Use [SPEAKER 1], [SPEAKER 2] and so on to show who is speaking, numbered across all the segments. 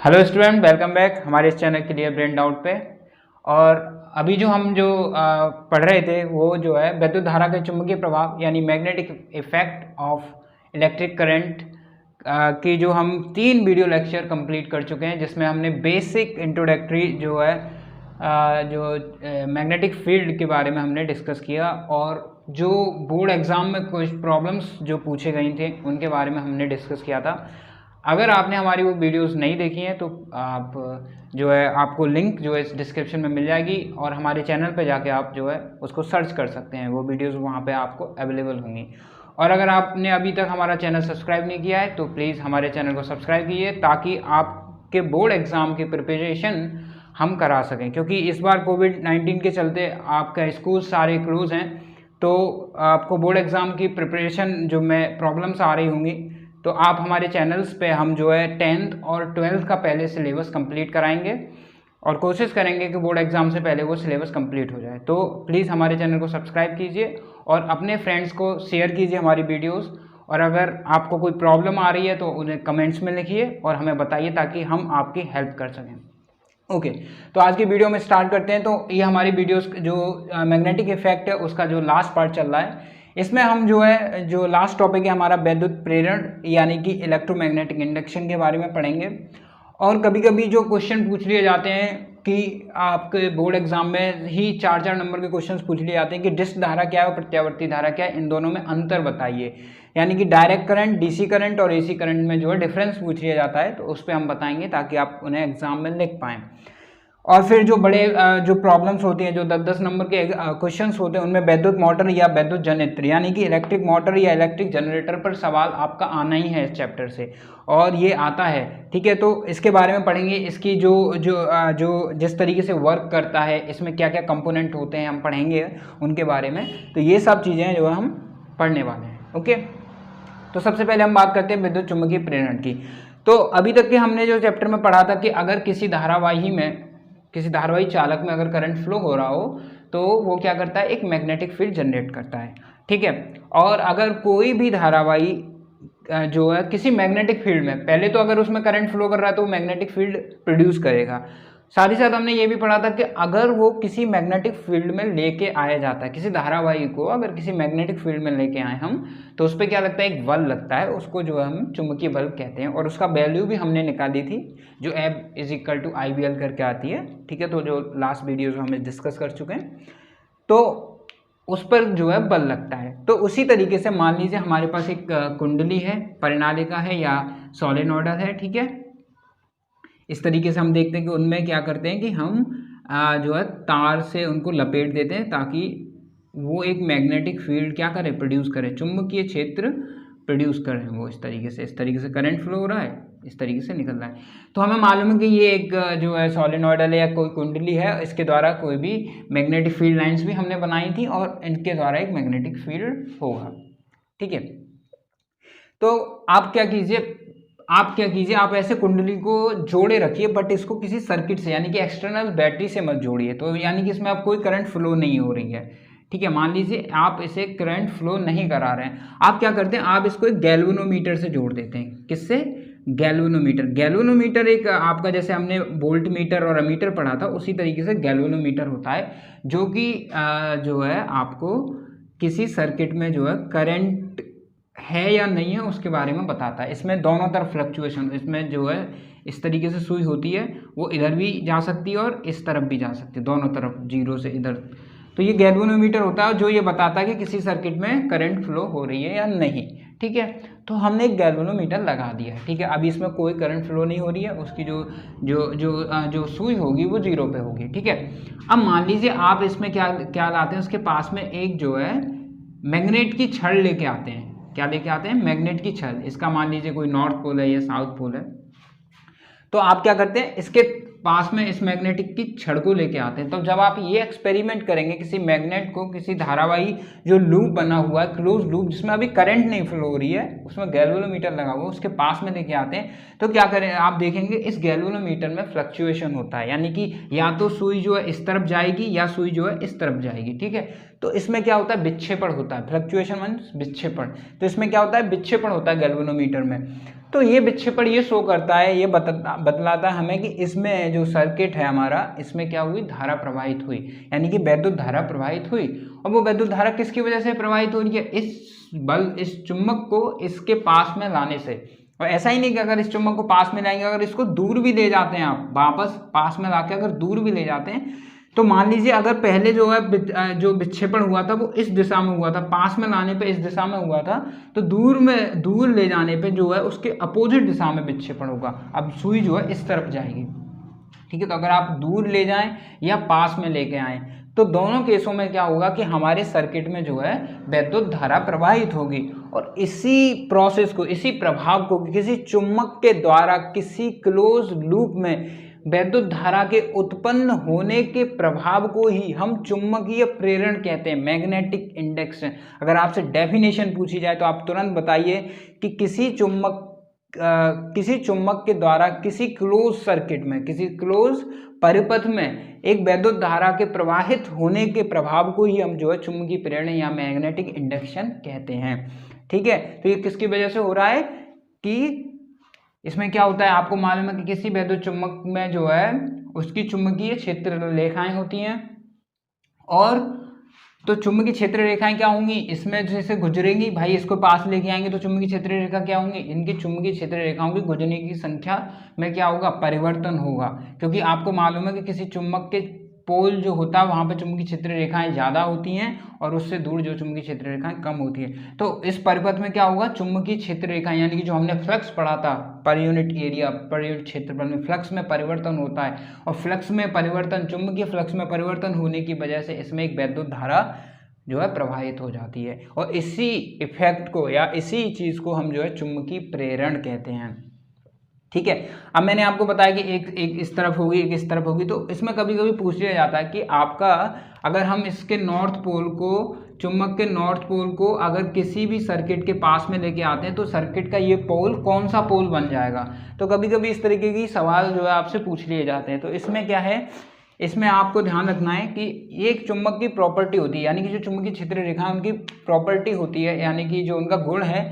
[SPEAKER 1] Hello student, welcome back हमारे इस channel के लिए ब्रेन डाउट पे। और अभी जो हम पढ़ रहे थे वो जो है विद्युत धारा के चुंबकीय प्रभाव यानी magnetic effect of electric current की जो हम 3 वीडियो लेक्चर कंप्लीट कर चुके हैं, जिसमें हमने बेसिक इंट्रोडक्टरी जो है मैग्नेटिक फील्ड के बारे में हमने डिस्कस किया और जो बोर्ड एग्ज़ाम में कुछ प्रॉब्लम्स जो पूछे गई थे उनके बारे में हमने डिस्कस किया था। अगर आपने हमारी वो वीडियोस नहीं देखी हैं तो आप जो है आपको लिंक जो है इस डिस्क्रिप्शन में मिल जाएगी और हमारे चैनल पे जाके आप जो है उसको सर्च कर सकते हैं। वो वीडियोस वहाँ पे आपको अवेलेबल होंगी। और अगर आपने अभी तक हमारा चैनल सब्सक्राइब नहीं किया है तो प्लीज़ हमारे चैनल को सब्सक्राइब कीजिए, ताकि आपके बोर्ड एग्ज़ाम की प्रिपरेशन हम करा सकें। क्योंकि इस बार कोविड-19 के चलते आपका स्कूल सारे क्लोज हैं, तो आपको बोर्ड एग्ज़ाम की प्रिपरेशन जो में प्रॉब्लम्स आ रही होंगी, तो आप हमारे चैनल्स पे हम जो है 10th और 12th का पहले सिलेबस कंप्लीट कराएंगे और कोशिश करेंगे कि बोर्ड एग्ज़ाम से पहले वो सिलेबस कंप्लीट हो जाए। तो प्लीज़ हमारे चैनल को सब्सक्राइब कीजिए और अपने फ्रेंड्स को शेयर कीजिए हमारी वीडियोस। और अगर आपको कोई प्रॉब्लम आ रही है तो उन्हें कमेंट्स में लिखिए और हमें बताइए, ताकि हम आपकी हेल्प कर सकें। ओके, तो आज की वीडियो में स्टार्ट करते हैं। तो ये हमारी वीडियोस जो मैग्नेटिक इफेक्ट है उसका जो लास्ट पार्ट चल रहा है, इसमें हम जो लास्ट टॉपिक है हमारा विद्युत प्रेरण यानी कि इलेक्ट्रोमैग्नेटिक इंडक्शन के बारे में पढ़ेंगे। और कभी कभी जो क्वेश्चन पूछ लिए जाते हैं कि आपके बोर्ड एग्जाम में ही 4-4 नंबर के क्वेश्चंस पूछ लिए जाते हैं कि डिस्क धारा क्या है और प्रत्यावर्ती धारा क्या है, इन दोनों में अंतर बताइए। यानी कि डायरेक्ट करंट, डीसी करंट और एसी करंट में जो है डिफरेंस पूछ लिया जाता है, तो उस पर हम बताएंगे ताकि आप उन्हें एग्जाम में लिख पाएँ। और फिर जो बड़े जो प्रॉब्लम्स होती हैं, जो 10-10 नंबर के क्वेश्चंस होते हैं, उनमें विद्युत मोटर या विद्युत जनरेटर यानी कि इलेक्ट्रिक मोटर या इलेक्ट्रिक जनरेटर पर सवाल आपका आना ही है इस चैप्टर से, और ये आता है। ठीक है, तो इसके बारे में पढ़ेंगे। इसकी जो जिस तरीके से वर्क करता है, इसमें क्या क्या कंपोनेंट होते हैं, हम पढ़ेंगे उनके बारे में। तो ये सब चीज़ें जो हम पढ़ने वाले हैं। ओके, तो सबसे पहले हम बात करते हैं विद्युत चुम्बकीय प्रेरण की। तो अभी तक के हमने जो चैप्टर में पढ़ा था कि अगर किसी धारावाही चालक में अगर करंट फ्लो हो रहा हो तो वो क्या करता है, एक मैग्नेटिक फील्ड जनरेट करता है। ठीक है, और अगर कोई भी धारावाही जो है किसी मैग्नेटिक फील्ड में, पहले तो अगर उसमें करंट फ्लो कर रहा है तो वो मैग्नेटिक फील्ड प्रोड्यूस करेगा। साथ ही साथ हमने ये भी पढ़ा था कि अगर वो किसी मैग्नेटिक फील्ड में लेके आया जाता है, किसी धारावाही को अगर किसी मैग्नेटिक फील्ड में लेके आए हम, तो उस पर क्या लगता है, एक बल लगता है, उसको जो हम चुंबकीय बल कहते हैं। और उसका वैल्यू भी हमने निकाली थी, जो F = IBL करके आती है। ठीक है, तो जो लास्ट वीडियो जो हम डिस्कस कर चुके हैं, तो उस पर जो है बल लगता है। तो उसी तरीके से मान लीजिए हमारे पास एक कुंडली है, परिनालिका है या सोलेनोइड है। ठीक है, इस तरीके से हम देखते हैं कि उनमें क्या करते हैं कि हम जो है तार से उनको लपेट देते हैं, ताकि वो एक मैग्नेटिक फील्ड क्या करे, प्रोड्यूस करे, चुंबकीय क्षेत्र प्रोड्यूस करें। वो इस तरीके से करंट फ्लो हो रहा है, इस तरीके से निकल रहा है। तो हमें मालूम है कि ये एक जो है सोलेनोइडल है या कोई कुंडली है, इसके द्वारा कोई भी मैग्नेटिक फील्ड लाइन्स भी हमने बनाई थी और इनके द्वारा एक मैग्नेटिक फील्ड होगा। ठीक है, तो आप क्या कीजिए, आप ऐसे कुंडली को जोड़े रखिए, बट इसको किसी सर्किट से यानी कि एक्सटर्नल बैटरी से मत जोड़िए। तो यानी कि इसमें आप कोई करंट फ्लो नहीं हो रही है। ठीक है, मान लीजिए आप इसे करंट फ्लो नहीं करा रहे हैं, आप क्या करते हैं, आप इसको एक गैल्वेनोमीटर से जोड़ देते हैं। किससे? गैल्वेनोमीटर एक आपका, जैसे हमने वोल्ट मीटर और अमीटर पढ़ा था, उसी तरीके से गैल्वेनोमीटर होता है, जो कि जो है आपको किसी सर्किट में जो है करंट है या नहीं है उसके बारे में बताता है। इसमें दोनों तरफ फ्लक्चुएशन, इसमें जो है इस तरीके से सुई होती है, वो इधर भी जा सकती है और इस तरफ भी जा सकती है, दोनों तरफ, जीरो से इधर। तो ये गैल्वेनोमीटर होता है जो ये बताता है कि किसी सर्किट में करंट फ्लो हो रही है या नहीं। ठीक है, तो हमने एक गैल्वेनोमीटर लगा दिया है। ठीक है, अभी इसमें कोई करंट फ्लो नहीं हो रही है, उसकी जो सुई होगी वो जीरो पे होगी। ठीक है, अब मान लीजिए आप इसमें क्या लाते हैं, उसके पास में एक जो है मैग्नेट की छड़ लेके आते हैं। क्या लेके आते हैं? मैग्नेट की छड़। इसका मान लीजिए कोई नॉर्थ पोल है या साउथ पोल है, तो आप क्या करते हैं, इसके पास में इस मैग्नेटिक की छड़ को लेके आते हैं। तो जब आप ये एक्सपेरिमेंट करेंगे, किसी मैग्नेट को किसी धारावाही जो लूप बना हुआ है, क्लोज लूप, जिसमें अभी करंट नहीं फ्लो हो रही है, उसमें गैल्वेनोमीटर लगा हुआ है, उसके पास में लेके आते हैं, तो क्या करें, आप देखेंगे इस गैल्वेनोमीटर में फ्लक्चुएशन होता है। यानी कि या तो सुई जो है इस तरफ जाएगी या सुई जो है इस तरफ जाएगी। ठीक है, तो इसमें क्या होता है, विक्षेपण होता है। फ्लक्चुएशन मींस विक्षेपण, तो इसमें क्या होता है, विक्षेपण होता है गैल्वेनोमीटर में। तो ये विक्षेपण ये शो करता है, ये बतलाता है हमें कि इसमें जो सर्किट है हमारा, इसमें क्या हुई, धारा प्रवाहित हुई, यानी कि वैद्युत धारा प्रवाहित हुई। और वो वैद्युत धारा किसकी वजह से प्रवाहित हो रही है, इस चुंबक को इसके पास में लाने से। और ऐसा ही नहीं कि अगर इस चुंबक को पास में लाएंगे, अगर इसको दूर भी ले जाते हैं आप, वापस पास में लाके अगर दूर भी ले जाते हैं, तो मान लीजिए अगर पहले जो है जो विक्षेपण हुआ था वो इस दिशा में हुआ था, पास में लाने पे इस दिशा में हुआ था, तो दूर ले जाने पे जो है उसके अपोजिट दिशा में विक्षेपण होगा। अब सुई जो है इस तरफ जाएगी, ठीक है। तो अगर आप दूर ले जाएं या पास में लेके आएं, तो दोनों केसों में क्या होगा कि हमारे सर्किट में जो है वैद्युत धारा प्रवाहित होगी। और इसी प्रोसेस को, इसी प्रभाव को किसी चुंबक के द्वारा किसी क्लोज लूप में वैद्युत धारा के उत्पन्न होने के प्रभाव को ही हम चुंबकीय प्रेरण कहते हैं, मैग्नेटिक इंडक्शन। अगर आपसे डेफिनेशन पूछी जाए तो आप तुरंत बताइए कि किसी चुंबक के द्वारा किसी क्लोज सर्किट में, किसी क्लोज परिपथ में एक वैद्युत धारा के प्रवाहित होने के प्रभाव को ही हम जो है चुंबकीय प्रेरण या मैग्नेटिक इंडक्शन कहते हैं, ठीक है। तो ये किसकी वजह से हो रहा है कि इसमें क्या होता है, आपको मालूम है कि किसी वैद्युत चुंबक में जो है उसकी चुंबकीय क्षेत्र रेखाएं होती हैं, और तो चुंबकीय क्षेत्र रेखाएं क्या होंगी, इसमें जैसे गुजरेंगी, भाई इसको पास लेके आएंगे तो चुंबकीय क्षेत्र रेखा क्या होंगी, इनकी चुंबकीय क्षेत्र रेखाओं की गुजरने की संख्या में क्या होगा, परिवर्तन होगा। क्योंकि आपको मालूम है कि किसी चुंबक के पोल जो होता है वहाँ पे चुंबकीय क्षेत्र रेखाएं ज़्यादा होती हैं और उससे दूर जो चुंबकीय क्षेत्र रेखाएं कम होती हैं। तो इस परिपथ में क्या होगा, चुंबकीय क्षेत्र रेखाएं, यानी कि जो हमने फ्लक्स पढ़ा था per unit area, per unit क्षेत्रफल में फ्लक्स में परिवर्तन होता है, और फ्लक्स में परिवर्तन, चुंबकीय फ्लक्स में परिवर्तन होने की वजह से इसमें एक वैद्युत धारा जो है प्रवाहित हो जाती है। और इसी इफेक्ट को या इसी चीज़ को हम जो है चुंबकीय प्रेरण कहते हैं, ठीक है। अब मैंने आपको बताया कि एक इस तरफ होगी, एक इस तरफ होगी। तो इसमें कभी कभी पूछ लिया जाता है कि आपका, अगर हम इसके नॉर्थ पोल को, चुंबक के नॉर्थ पोल को अगर किसी भी सर्किट के पास में लेके आते हैं तो सर्किट का ये पोल कौन सा पोल बन जाएगा। तो कभी कभी इस तरीके की सवाल जो है आपसे पूछ लिए जाते हैं। तो इसमें क्या है, इसमें आपको ध्यान रखना है कि एक चुंबक की प्रॉपर्टी होती है, यानी कि जो चुंबकीय क्षेत्र रेखा उनकी प्रॉपर्टी होती है, यानी कि जो उनका गुण है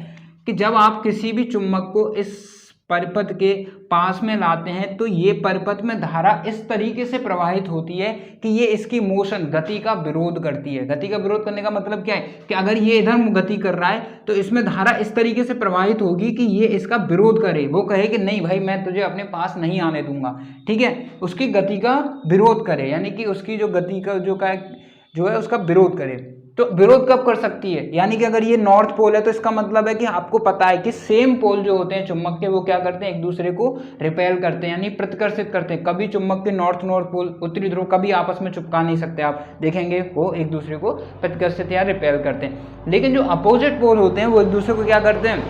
[SPEAKER 1] कि जब आप किसी भी चुंबक को इस परिपथ के पास में लाते हैं तो ये परिपथ में धारा इस तरीके से प्रवाहित होती है कि ये इसकी मोशन, गति का विरोध करती है। गति का विरोध करने का मतलब क्या है कि अगर ये इधर गति कर रहा है तो इसमें धारा इस तरीके से प्रवाहित होगी कि ये इसका विरोध करे, वो कहे कि नहीं भाई मैं तुझे अपने पास नहीं आने दूंगा, ठीक है, उसकी गति का विरोध करे, यानी कि उसकी जो गति का जो है उसका विरोध करे। तो विरोध कब कर सकती है, यानी कि अगर ये नॉर्थ पोल है तो इसका मतलब है कि आपको पता है कि सेम पोल जो होते हैं चुंबक के, वो क्या करते हैं, एक दूसरे को रिपेल करते हैं, यानी प्रतिकर्षित करते हैं। कभी चुंबक के नॉर्थ पोल, उत्तरी ध्रुव कभी आपस में चिपका नहीं सकते, आप देखेंगे वो एक दूसरे को प्रतिकर्षित या रिपेल करते हैं। लेकिन जो अपोजिट पोल होते हैं वो एक दूसरे को क्या करते हैं,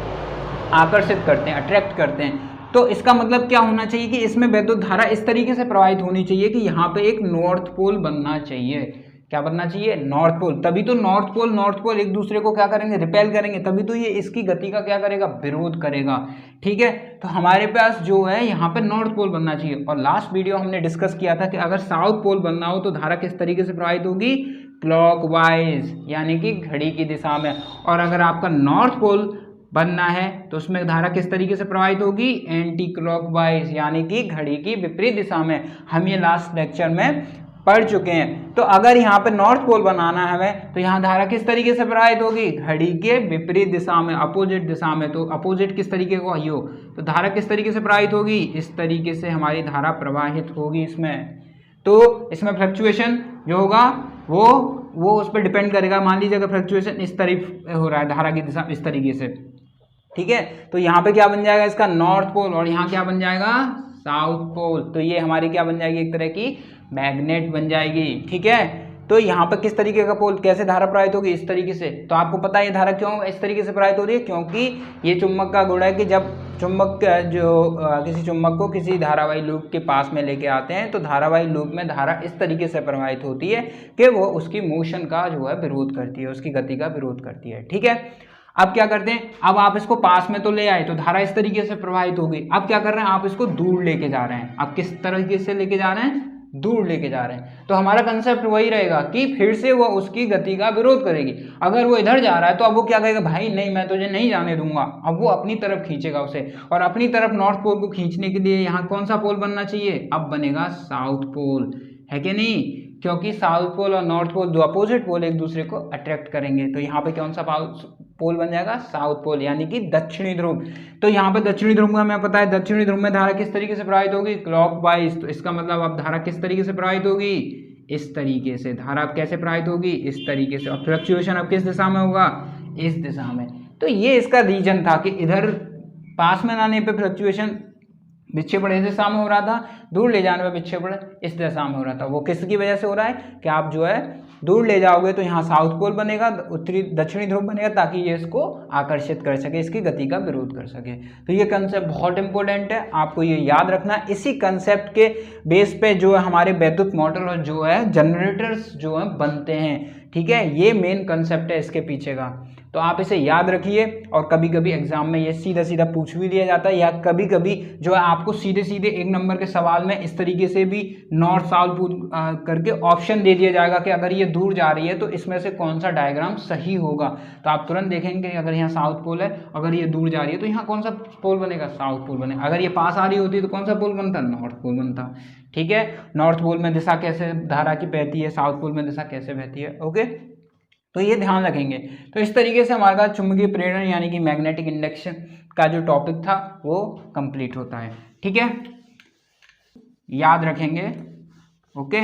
[SPEAKER 1] आकर्षित करते हैं, अट्रैक्ट करते हैं। तो इसका मतलब क्या होना चाहिए कि इसमें वैद्युत धारा इस तरीके से प्रवाहित होनी चाहिए कि यहाँ पे एक नॉर्थ पोल बनना चाहिए। क्या बनना चाहिए, नॉर्थ पोल। तभी तो नॉर्थ पोल एक दूसरे को क्या करेंगे, रिपेल करेंगे, तभी तो ये इसकी गति का क्या करेगा, विरोध करेगा, ठीक है। तो हमारे पास जो है यहाँ पे नॉर्थ पोल बनना चाहिए। और लास्ट वीडियो हमने डिस्कस किया था कि अगर साउथ पोल बनना हो तो धारा किस तरीके से प्रवाहित होगी, क्लॉकवाइज, यानी कि घड़ी की दिशा में। और अगर आपका नॉर्थ पोल बनना है तो उसमें धारा किस तरीके से प्रवाहित होगी, एंटी क्लॉकवाइज, यानी कि घड़ी की विपरीत दिशा में। हम ये लास्ट लेक्चर में पढ़ चुके हैं। तो अगर यहाँ पे नॉर्थ पोल बनाना है हमें तो यहाँ धारा किस तरीके से प्रवाहित होगी, घड़ी के विपरीत दिशा में, अपोजिट दिशा में। तो अपोजिट किस तरीके को, यो, तो धारा किस तरीके से प्रवाहित होगी, इस तरीके से हमारी धारा प्रवाहित होगी इसमें। तो इसमें फ्लक्चुएशन जो होगा वो उस पर डिपेंड करेगा। मान लीजिए अगर फ्लक्चुएशन इस तरफ हो रहा है, धारा की दिशा इस तरीके से, ठीक है, तो यहाँ पे क्या बन जाएगा इसका, नॉर्थ पोल, और यहाँ क्या बन जाएगा, साउथ पोल। तो ये हमारी क्या बन जाएगी, एक तरह की मैग्नेट बन जाएगी, ठीक है। तो यहाँ पर किस तरीके का पोल, कैसे धारा प्रवाहित होगी, इस तरीके से। तो आपको पता है ये धारा क्यों इस तरीके से प्रवाहित हो रही है, क्योंकि ये चुंबक का गुण है कि जब चुंबक किसी चुंबक को किसी धारावाही लूप के पास में लेके आते हैं तो धारावाही लूप में धारा इस तरीके से प्रवाहित होती है कि वो उसकी मोशन का जो है विरोध करती है, उसकी गति का विरोध करती है, ठीक है। अब क्या करते हैं, अब आप इसको पास में तो ले आए तो धारा इस तरीके से प्रवाहित होगी। अब क्या कर रहे हैं, आप इसको दूर लेके जा रहे हैं। अब किस तरीके से लेके जा रहे हैं, दूर लेके जा रहे हैं। तो हमारा कंसेप्ट वही रहेगा कि फिर से वो उसकी गति का विरोध करेगी। अगर वो इधर जा रहा है तो अब वो क्या कहेगा, भाई नहीं मैं तुझे नहीं जाने दूंगा। अब वो अपनी तरफ खींचेगा उसे, और अपनी तरफ नॉर्थ पोल को खींचने के लिए यहाँ कौन सा पोल बनना चाहिए, अब बनेगा साउथ पोल, है कि नहीं, क्योंकि साउथ पोल और नॉर्थ पोल, दो अपोजिट पोल एक दूसरे को अट्रैक्ट करेंगे। तो यहाँ पे कौन सा पोल बन जाएगा, साउथ पोल, यानी कि दक्षिणी ध्रुव। तो यहाँ पे दक्षिणी ध्रुव का हमें पता है, दक्षिणी ध्रुव में धारा किस तरीके से प्रवाहित होगी, क्लॉकवाइज। तो इसका मतलब अब धारा किस तरीके से प्रवाहित होगी, इस तरीके से। धारा अब कैसे प्रवाहित होगी, इस तरीके से। और फ्लक्चुएशन अब किस दिशा में होगा, इस दिशा में। तो ये इसका रीजन था कि इधर पास में लाने पे फ्लक्चुएशन विक्षेपण इस दिशा में हो रहा था, दूर ले जाने में विक्षेपण इस दिशा में हो रहा था। वो किसकी वजह से हो रहा है कि आप जो है दूर ले जाओगे तो यहाँ साउथ पोल बनेगा, उत्तरी दक्षिणी ध्रुव बनेगा, ताकि ये इसको आकर्षित कर सके, इसकी गति का विरोध कर सके। तो ये कंसेप्ट बहुत इंपॉर्टेंट है, आपको ये याद रखना है। इसी कंसेप्ट के बेस पे जो है हमारे वैद्युत मोटर और जो है जनरेटर्स जो है बनते हैं, ठीक है। ये मेन कंसेप्ट है इसके पीछे का, तो आप इसे याद रखिए। और कभी कभी एग्जाम में ये सीधा सीधा पूछ भी दिया जाता है, या कभी कभी जो है आपको सीधे सीधे 1 नंबर के सवाल में इस तरीके से भी नॉर्थ साउथ करके ऑप्शन दे दिया जाएगा कि अगर ये दूर जा रही है तो इसमें से कौन सा डायग्राम सही होगा। तो आप तुरंत देखेंगे अगर यहाँ साउथ पोल है, अगर ये दूर जा रही है तो यहाँ कौन सा पोल बनेगा, साउथ पोल बनेगा। अगर ये पास आ रही होती है तो कौन सा पोल बनता, नॉर्थ पोल बनता, ठीक है। नॉर्थ पोल में दिशा कैसे धारा की बहती है, साउथ पोल में दिशा कैसे बहती है, ओके। तो ये ध्यान रखेंगे। तो इस तरीके से हमारा चुंबकीय प्रेरण यानी कि मैग्नेटिक इंडक्शन का जो टॉपिक था वो कंप्लीट होता है, ठीक है, याद रखेंगे, ओके।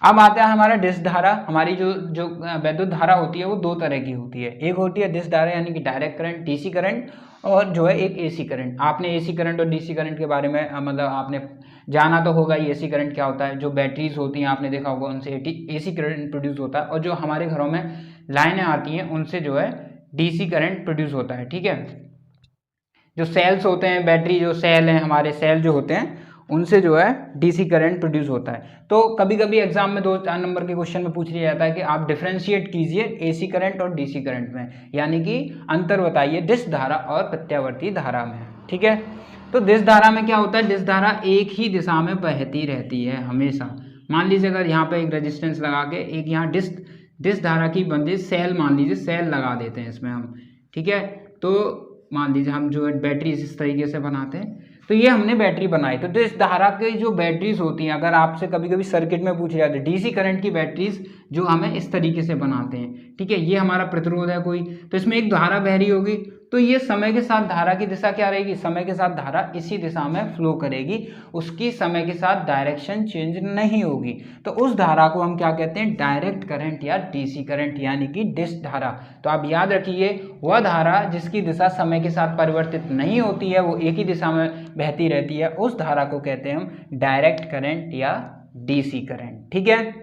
[SPEAKER 1] अब आता है हमारा डिस्क धारा। हमारी जो वैद्युत धारा होती है वो 2 तरह की होती है। एक होती है डिस्क धारा यानी कि डायरेक्ट करंट, डीसी करंट, और जो है एक एसी करंट। आपने एसी करंट और डीसी करंट के बारे में मतलब आपने जाना तो होगा ही, एसी करंट क्या होता है। जो बैटरीज होती हैं आपने देखा होगा उनसे एसी करंट प्रोड्यूस होता है, और जो हमारे घरों में लाइनें आती हैं उनसे जो है डीसी करंट प्रोड्यूस होता है, ठीक है। जो सेल्स होते हैं, बैटरी जो सेल हैं, हमारे सेल जो होते हैं उनसे जो है डीसी करंट प्रोड्यूस होता है। तो कभी कभी एग्जाम में 2-4 नंबर के क्वेश्चन में पूछ लिया जाता है कि आप डिफरेंशिएट कीजिए एसी करंट और डीसी करंट में, यानी कि अंतर बताइए डिस्क धारा और प्रत्यावर्ती धारा में, ठीक है। तो डिस्क धारा में क्या होता है, डिस्क धारा एक ही दिशा में बहती रहती है हमेशा। मान लीजिए अगर यहाँ पे एक रेजिस्टेंस लगा के एक यहाँ डिस्क धारा की बंदी सेल, मान लीजिए सेल लगा देते हैं इसमें हम, ठीक है। तो मान लीजिए हम जो है बैटरी इस तरीके से बनाते हैं, तो ये हमने बैटरी बनाई। तो इस धारा की जो बैटरीज होती हैं, अगर आपसे कभी कभी सर्किट में पूछे जाते हैं डीसी करंट की बैटरीज जो हमें इस तरीके से बनाते हैं, ठीक है। ये हमारा प्रतिरोध है कोई, तो इसमें एक धारा बह रही होगी, तो ये समय के साथ धारा की दिशा क्या रहेगी, समय के साथ धारा इसी दिशा में फ्लो करेगी, उसकी समय के साथ डायरेक्शन चेंज नहीं होगी। तो उस धारा को हम क्या कहते हैं, डायरेक्ट करंट या डीसी करंट, यानी कि डिस्क धारा। तो आप याद रखिए, वह धारा जिसकी दिशा समय के साथ परिवर्तित नहीं होती है, वो एक ही दिशा में बहती रहती है, उस धारा को कहते हैं हम डायरेक्ट करंट या डीसी करंट, ठीक है।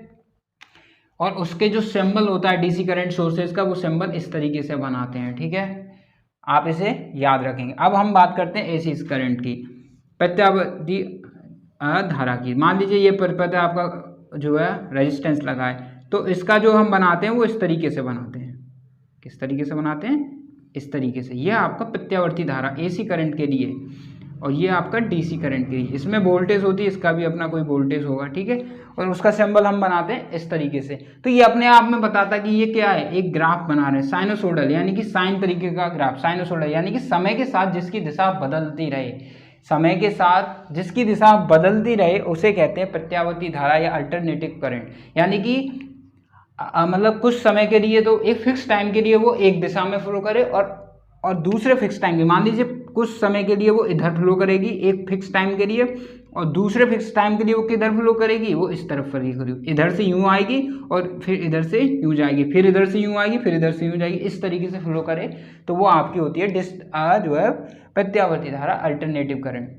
[SPEAKER 1] और उसके जो सिंबल होता है डीसी करंट सोर्सेज का, वो सिंबल इस तरीके से बनाते हैं, ठीक है। आप इसे याद रखेंगे। अब हम बात करते हैं एसी करंट की, प्रत्यावर्ती धारा की। मान लीजिए ये प्रत्यावर्ती आपका जो है रेजिस्टेंस लगा है, तो इसका जो हम बनाते हैं वो इस तरीके से बनाते हैं। किस तरीके से बनाते हैं, इस तरीके से। यह आपका प्रत्यावर्ती धारा एसी करंट के लिए, और ये आपका डीसी करंट के लिए। इसमें वोल्टेज होती है, इसका भी अपना कोई वोल्टेज होगा, ठीक है। और उसका सिंबल हम बनाते हैं इस तरीके से। तो ये अपने आप में बताता है कि ये क्या है, एक ग्राफ बना रहे हैं साइनोसोडल, यानी कि साइन तरीके का ग्राफ। साइनोसोडल यानी कि समय के साथ जिसकी दिशा बदलती रहे, समय के साथ जिसकी दिशा बदलती रहे उसे कहते हैं प्रत्यावर्ती धारा या अल्टरनेटिव करंट। यानी कि मतलब कुछ समय के लिए, तो एक फिक्स टाइम के लिए वो एक दिशा में फ्लो करे, और दूसरे फिक्स टाइम के, मान लीजिए कुछ समय के लिए वो इधर फ्लो करेगी एक फिक्स टाइम के लिए, और दूसरे फिक्स टाइम के लिए वो किधर फ्लो करेगी, वो इस तरफ फ्लो करेगी। इधर से यूं आएगी और फिर इधर से यूं जाएगी, फिर इधर से यूं आएगी, फिर इधर से यूं जाएगी, इस तरीके से फ्लो करे, तो वो आपकी होती है जो है प्रत्यावर्ती धारा, अल्टरनेटिव करंट।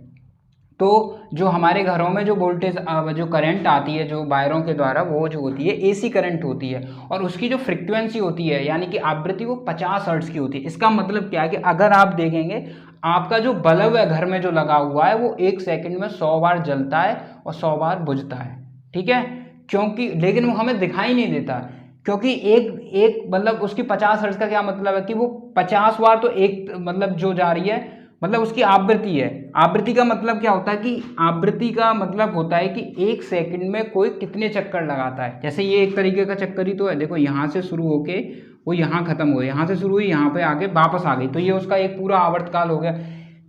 [SPEAKER 1] तो जो हमारे घरों में जो वोल्टेज जो करंट आती है जो वायरों के द्वारा, वो जो होती है एसी करंट होती है, और उसकी जो फ्रीक्वेंसी होती है यानी कि आवृत्ति वो 50 हर्ट्ज की होती है। इसका मतलब क्या है कि अगर आप देखेंगे आपका जो बल्ब है घर में जो लगा हुआ है, वो 1 सेकंड में 100 बार जलता है और 100 बार बुझता है, ठीक है। क्योंकि लेकिन वो हमें दिखाई नहीं देता, क्योंकि एक मतलब उसकी 50 हर्ट्ज का क्या मतलब है कि वो 50 बार तो एक मतलब जो जा रही है मतलब उसकी आवृत्ति है। आवृत्ति का मतलब क्या होता है कि आवृत्ति का मतलब होता है कि 1 सेकंड में कोई कितने चक्कर लगाता है। जैसे ये एक तरीके का चक्कर ही तो है, देखो यहाँ से शुरू होके वो यहाँ खत्म हो गया, यहाँ से शुरू हुई यहाँ पे आके वापस आ गई, तो ये उसका एक पूरा आवर्तकाल हो गया।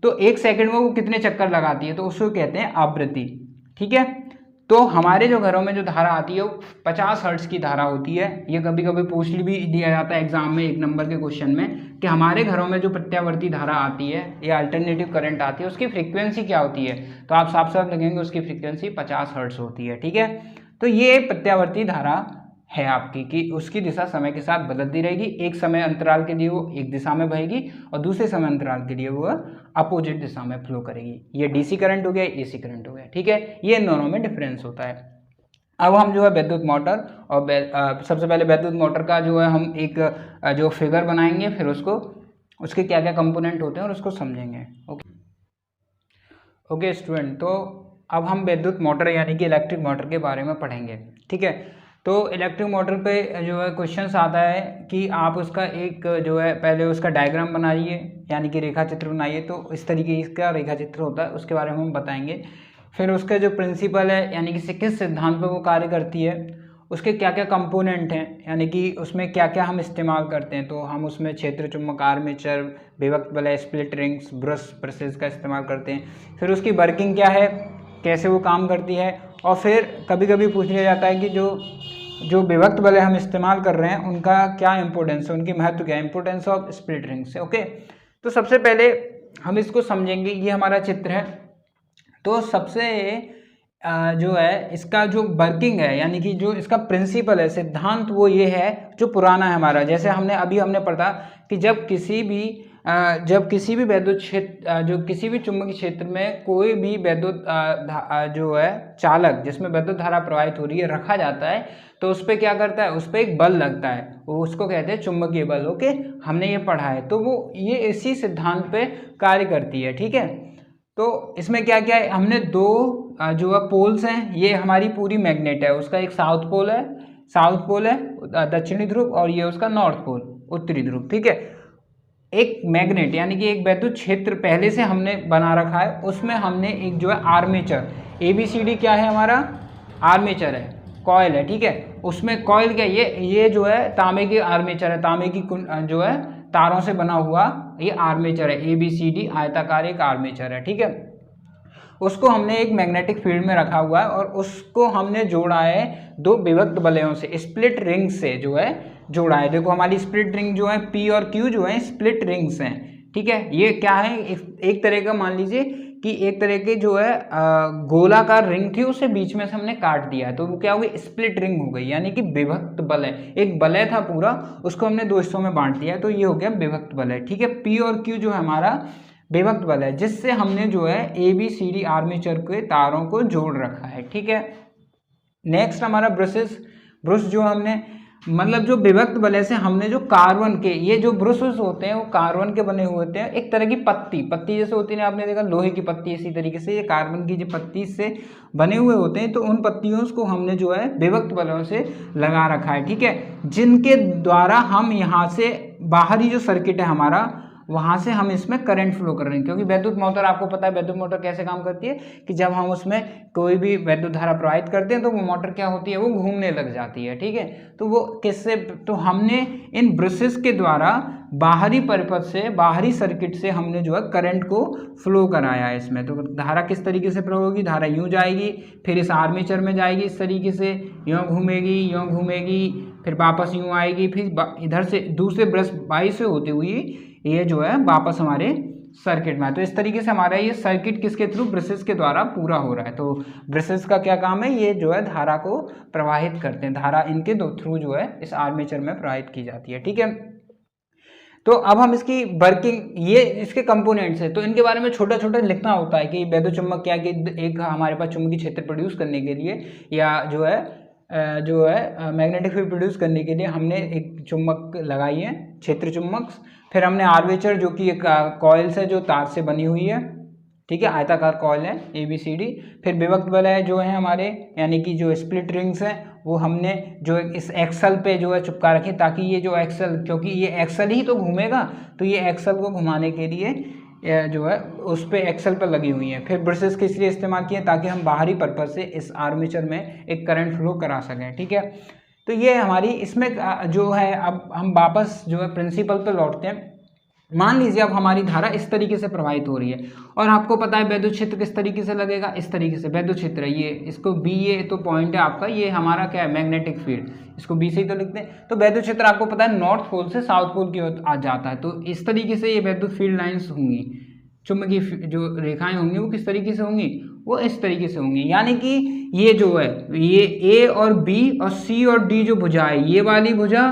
[SPEAKER 1] तो 1 सेकंड में वो कितने चक्कर लगाती है, तो उसको कहते हैं आवृत्ति। ठीक है, तो हमारे जो घरों में जो धारा आती है वो 50 हर्ट्ज की धारा होती है। ये कभी कभी पूछ भी दिया जाता है एग्जाम में 1 नंबर के क्वेश्चन में कि हमारे घरों में जो प्रत्यावर्ती धारा आती है या अल्टरनेटिव करंट आती है उसकी फ्रीक्वेंसी क्या होती है, तो आप साफ साफ लिखेंगे उसकी फ्रीक्वेंसी 50 हर्ट्ज होती है। ठीक है, तो ये प्रत्यावर्ती धारा है आपकी कि उसकी दिशा समय के साथ बदलती रहेगी। एक समय अंतराल के लिए वो एक दिशा में बहेगी और दूसरे समय अंतराल के लिए वो अपोजिट दिशा में फ्लो करेगी। ये डीसी करंट हो गया, एसी करंट हो गया। ठीक है, ये इन दोनों में डिफरेंस होता है। अब हम जो है विद्युत मोटर और सबसे पहले विद्युत मोटर का जो है हम एक जो फिगर बनाएंगे, फिर उसके क्या क्या कंपोनेंट होते हैं और उसको समझेंगे। ओके स्टूडेंट, तो अब हम विद्युत मोटर यानी कि इलेक्ट्रिक मोटर के बारे में पढ़ेंगे। ठीक है, तो इलेक्ट्रिक मोटर पे जो है क्वेश्चंस आता है कि आप उसका एक जो है पहले उसका डायग्राम बनाइए यानी कि रेखा चित्र बनाइए। तो इस तरीके का रेखा चित्र होता है, उसके बारे में हम बताएंगे। फिर उसका जो प्रिंसिपल है यानी कि किस सिद्धांत पर वो कार्य करती है, उसके क्या क्या कंपोनेंट हैं यानी कि उसमें क्या क्या हम इस्तेमाल करते हैं। तो हम उसमें क्षेत्र चुंबक, आर्मेचर, विभक्त बल, स्प्लिट रिंग्स, ब्रश, ब्रशेस का इस्तेमाल करते हैं। फिर उसकी वर्किंग क्या है, कैसे वो काम करती है, और फिर कभी कभी पूछ लिया जाता है कि जो विभक्त बल हम इस्तेमाल कर रहे हैं उनका क्या इंपॉर्टेंस है, उनकी महत्व क्या है, importance of split rings. Okay, तो सबसे पहले हम इसको समझेंगे। ये हमारा चित्र है, तो सबसे जो है इसका जो वर्किंग है यानी कि जो इसका प्रिंसिपल है, सिद्धांत, वो ये है जो पुराना है हमारा। जैसे हमने पढ़ा कि जब किसी भी विद्युत क्षेत्र जो किसी भी चुंबकीय क्षेत्र में कोई भी विद्युत जो है चालक जिसमें विद्युत धारा प्रवाहित हो रही है रखा जाता है, तो उस पर क्या करता है, उस पर एक बल लगता है, वो उसको कहते हैं चुंबकीय बल। ओके, हमने ये पढ़ा है, तो वो ये इसी सिद्धांत पे कार्य करती है। ठीक है, तो इसमें क्या क्या है, हमने 2 जो है पोल्स हैं, ये हमारी पूरी मैग्नेट है, उसका एक साउथ पोल है दक्षिणी ध्रुव, और ये उसका नॉर्थ पोल उत्तरी ध्रुव। ठीक है, एक मैग्नेट यानी कि एक विद्युत क्षेत्र पहले से हमने बना रखा है, उसमें हमने एक जो है आर्मेचर, ABCD क्या है हमारा, आर्मेचर है, कॉयल है। ठीक है, उसमें कॉयल क्या है, ये जो है तांबे की आर्मेचर है, तांबे की जो है तारों से बना हुआ ये आर्मेचर है, ABCD आयताकार एक आर्मेचर है। ठीक है, उसको हमने एक मैग्नेटिक फील्ड में रखा हुआ है और उसको हमने जोड़ा है 2 विभक्त वलयों से, स्प्लिट रिंग से जो है जोड़ा है। देखो हमारी स्प्लिट रिंग जो है P और Q जो है स्प्लिट रिंग्स हैं। ठीक है, ये क्या है, एक तरह का मान लीजिए कि एक तरह के जो है गोलाकार रिंग थी, उसे बीच में से हमने काट दिया है, तो वो क्या हो गई, स्प्लिट रिंग हो गई, यानी कि विभक्त वलय। एक वलय था पूरा, उसको हमने 2 हिस्सों में बांट दिया है, तो ये हो गया विभक्त वलय। ठीक है, P और Q जो है हमारा विभक्त वलय, जिससे हमने जो है ABCD आर्मेचर के तारों को जोड़ रखा है। ठीक है, नेक्स्ट हमारा ब्रश जो हमने मतलब जो विभक्त वलय से हमने जो कार्बन के ये जो ब्रशेस होते हैं वो कार्बन के बने हुए होते हैं, एक तरह की पत्ती जैसे होती है ना, आपने देखा लोहे की पत्ती, इसी तरीके से ये कार्बन की जो पत्ती से बने हुए होते हैं, तो उन पत्तियों को हमने जो है विभक्त वलयों से लगा रखा है। ठीक है, जिनके द्वारा हम यहाँ से बाहरी जो सर्किट है हमारा, वहाँ से हम इसमें करंट फ्लो कर रहे हैं। क्योंकि विद्युत मोटर, आपको पता है विद्युत मोटर कैसे काम करती है कि जब हम उसमें कोई भी विद्युत धारा प्रवाहित करते हैं तो वो मोटर क्या होती है, वो घूमने लग जाती है। ठीक है, तो वो किससे, तो हमने इन ब्रशेस के द्वारा बाहरी परिपथ से, बाहरी सर्किट से हमने जो है करंट को फ्लो कराया है इसमें। तो धारा किस तरीके से फ्लो होगी, धारा यूँ जाएगी, फिर इस आर्मेचर में जाएगी, इस तरीके से यूँ घूमेगी, फिर वापस यूँ आएगी, फिर इधर से दूसरे ब्रश बाई से होती हुई ये जो है वापस हमारे सर्किट में है। तो इस तरीके से हमारा ये सर्किट किसके थ्रू, ब्रशेस के द्वारा पूरा हो रहा है। तो ब्रशेस का क्या काम है, ये जो है धारा को प्रवाहित करते हैं, धारा इनके थ्रू जो है इस आर्मेचर में प्रवाहित की जाती है। ठीक है, तो अब हम इसकी वर्किंग, ये इसके कंपोनेंट्स है, तो इनके बारे में छोटा छोटा लिखना होता है कि विद्युत चुम्बक क्या, कि एक हमारे पास चुंबकीय क्षेत्र प्रोड्यूस करने के लिए या जो है मैग्नेटिक फील्ड प्रोड्यूस करने के लिए हमने एक चुम्बक लगाई है, क्षेत्र चुम्बक। फिर हमने आर्मेचर जो कि एक कॉइल्स है जो तार से बनी हुई है। ठीक है, आयताकार कॉइल है ABCD। फिर विभक्त वलय जो है हमारे यानी कि जो स्प्लिट रिंग्स हैं वो हमने जो इस एक्सल पे जो है चिपका रखी, ताकि ये जो एक्सल, क्योंकि ये एक्सल ही तो घूमेगा, तो ये एक्सल को घुमाने के लिए जो है उस पर एक्सल पर लगी हुई हैं। फिर ब्रशेस किस लिए इस्तेमाल किए, ताकि हम बाहरी पर्पज से इस आर्मेचर में एक करंट फ्लो करा सकें, ठीक है। तो ये हमारी इसमें जो है, अब हम वापस जो है प्रिंसिपल पर लौटते हैं। मान लीजिए अब हमारी धारा इस तरीके से प्रवाहित हो रही है और आपको पता है वैद्युत क्षेत्र किस तरीके से लगेगा, इस तरीके से वैद्युत क्षेत्र, ये इसको बी, ये तो पॉइंट है आपका, ये हमारा क्या है मैग्नेटिक फील्ड, इसको बी से ही तो लिखते हैं। तो वैद्युत क्षेत्र आपको पता है नॉर्थ पोल से साउथ पोल की ओर आ जाता है, तो इस तरीके से ये वैद्युत फील्ड लाइन्स होंगी, चुंबकीय जो रेखाएं होंगी वो किस तरीके से होंगी, वो इस तरीके से होंगी। यानी कि ये जो है ये ए और बी और सी और डी जो भुजा है, ये वाली भुजा